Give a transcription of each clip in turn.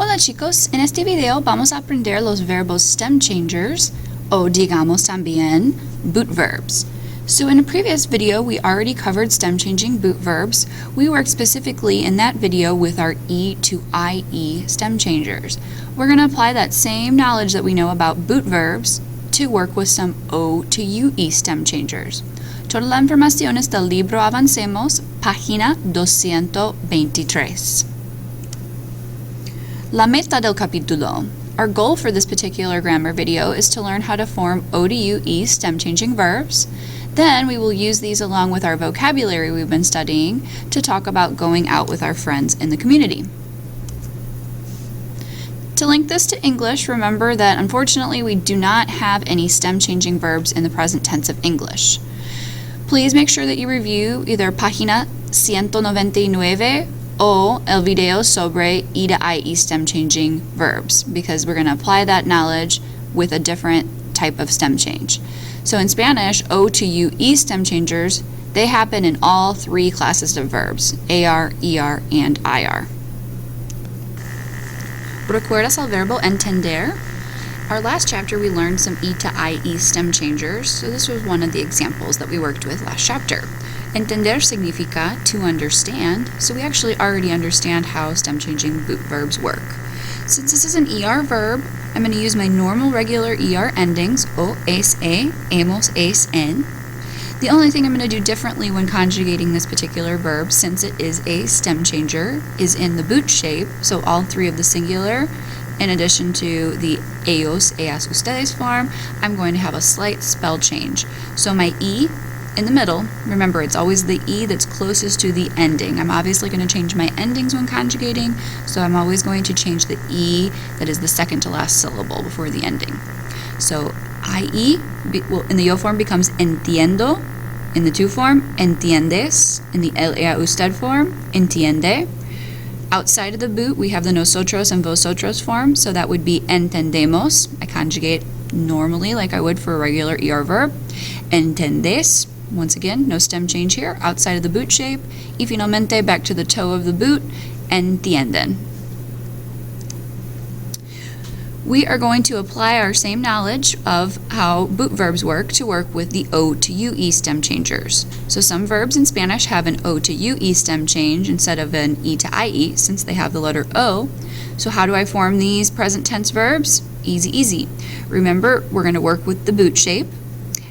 Hola chicos, en este video vamos a aprender los verbos stem changers, o digamos también boot verbs. So in a previous video we already covered stem changing boot verbs. We worked specifically in that video with our E to IE stem changers. We're going to apply that same knowledge that we know about boot verbs to work with some O to UE stem changers. Toda la información está del libro Avancemos, página 223. La meta del capítulo. Our goal for this particular grammar video is to learn how to form O to UE stem changing verbs. Then we will use these along with our vocabulary we've been studying to talk about going out with our friends in the community. To link this to English, remember that unfortunately we do not have any stem changing verbs in the present tense of English. Please make sure that you review either página 199 o el video sobre E to IE stem changing verbs, because we're going to apply that knowledge with a different type of stem change. So in Spanish, O to UE stem changers, they happen in all three classes of verbs, AR, ER, and IR. ¿Recuerdas el verbo entender? Our last chapter we learned some E to IE stem changers, so this was one of the examples that we worked with last chapter. Entender significa to understand, so we actually already understand how stem changing boot verbs work. Since this is an ER verb, I'm going to use my normal regular ER endings, o, es, e, hemos, es, en. The only thing I'm going to do differently when conjugating this particular verb, since it is a stem changer, is in the boot shape, so all three of the singular, in addition to the ellos, ellas, ustedes form, I'm going to have a slight spell change. So my E in the middle, remember it's always the E that's closest to the ending. I'm obviously going to change my endings when conjugating, so I'm always going to change the E that is the second to last syllable before the ending. So IE in the yo form becomes entiendo, in the to form entiendes, in the el, ella, usted form entiende. Outside of the boot we have the nosotros and vosotros form, so that would be entendemos. I conjugate normally like I would for a regular ER verb. Entendes. Once again, no stem change here, outside of the boot shape. Y finalmente, back to the toe of the boot, entienden. We are going to apply our same knowledge of how boot verbs work to work with the O to UE stem changers. So some verbs in Spanish have an O to UE stem change instead of an E to IE, since they have the letter O. So how do I form these present tense verbs? Easy, easy. Remember, we're going to work with the boot shape,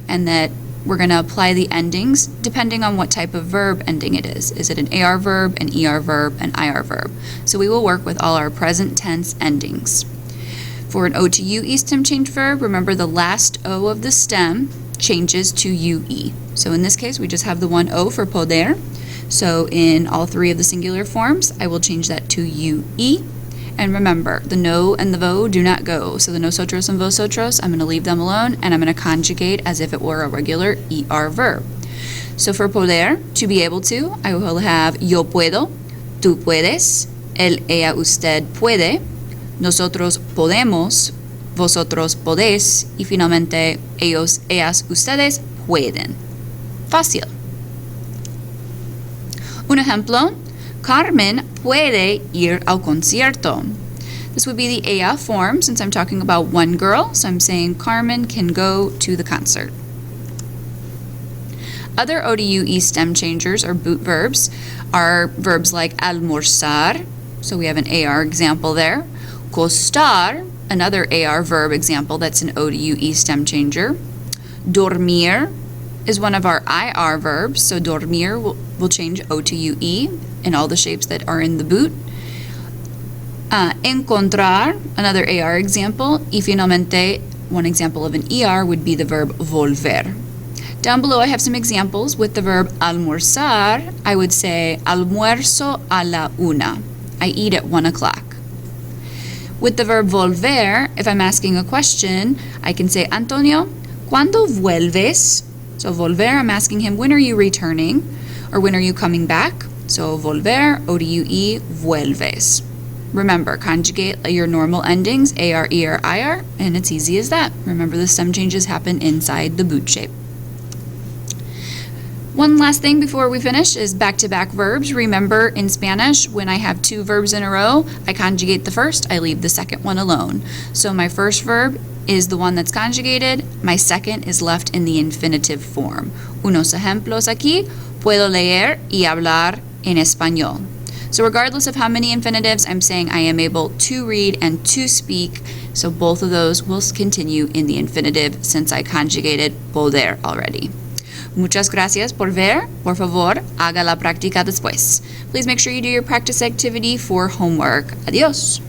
and that we're going to apply the endings depending on what type of verb ending it is. Is it an AR verb, an ER verb, an IR verb? So we will work with all our present tense endings. For an O to UE stem change verb, remember the last O of the stem changes to UE. So in this case, we just have the one O for poder. So in all three of the singular forms, I will change that to UE. And remember, the no and the vo do not go. So the nosotros and vosotros, I'm going to leave them alone, and I'm going to conjugate as if it were a regular ER verb. So for poder, to be able to, I will have yo puedo, tú puedes, él, ella, usted puede, nosotros podemos, vosotros podés, y finalmente ellos, ellas, ustedes pueden. Fácil. Un ejemplo. Carmen puede ir al concierto. This would be the ella form since I'm talking about one girl, so I'm saying Carmen can go to the concert. Other O to UE stem changers or boot verbs are verbs like almorzar, so we have an AR example there. Costar, another AR verb example that's an O to UE stem changer. Dormir is one of our IR verbs, so dormir will change O to UE in all the shapes that are in the boot. Encontrar, another AR example, y finalmente one example of an ER would be the verb volver. Down below I have some examples with the verb almorzar. I would say almuerzo a la una. I eat at 1 o'clock. With the verb volver, if I'm asking a question, I can say, Antonio, ¿cuándo vuelves? So volver, I'm asking him, when are you returning? Or when are you coming back? So volver, O to UE, vuelves. Remember, conjugate your normal endings, AR, ER, IR, and it's easy as that. Remember, the stem changes happen inside the boot shape. One last thing before we finish is back-to-back verbs. Remember, in Spanish, when I have two verbs in a row, I conjugate the first, I leave the second one alone. So my first verb is the one that's conjugated. My second is left in the infinitive form. Unos ejemplos aquí, puedo leer y hablar en español. So regardless of how many infinitives, I'm saying I am able to read and to speak. So both of those will continue in the infinitive since I conjugated poder already. Muchas gracias por ver. Por favor, haga la práctica después. Please make sure you do your practice activity for homework. Adiós.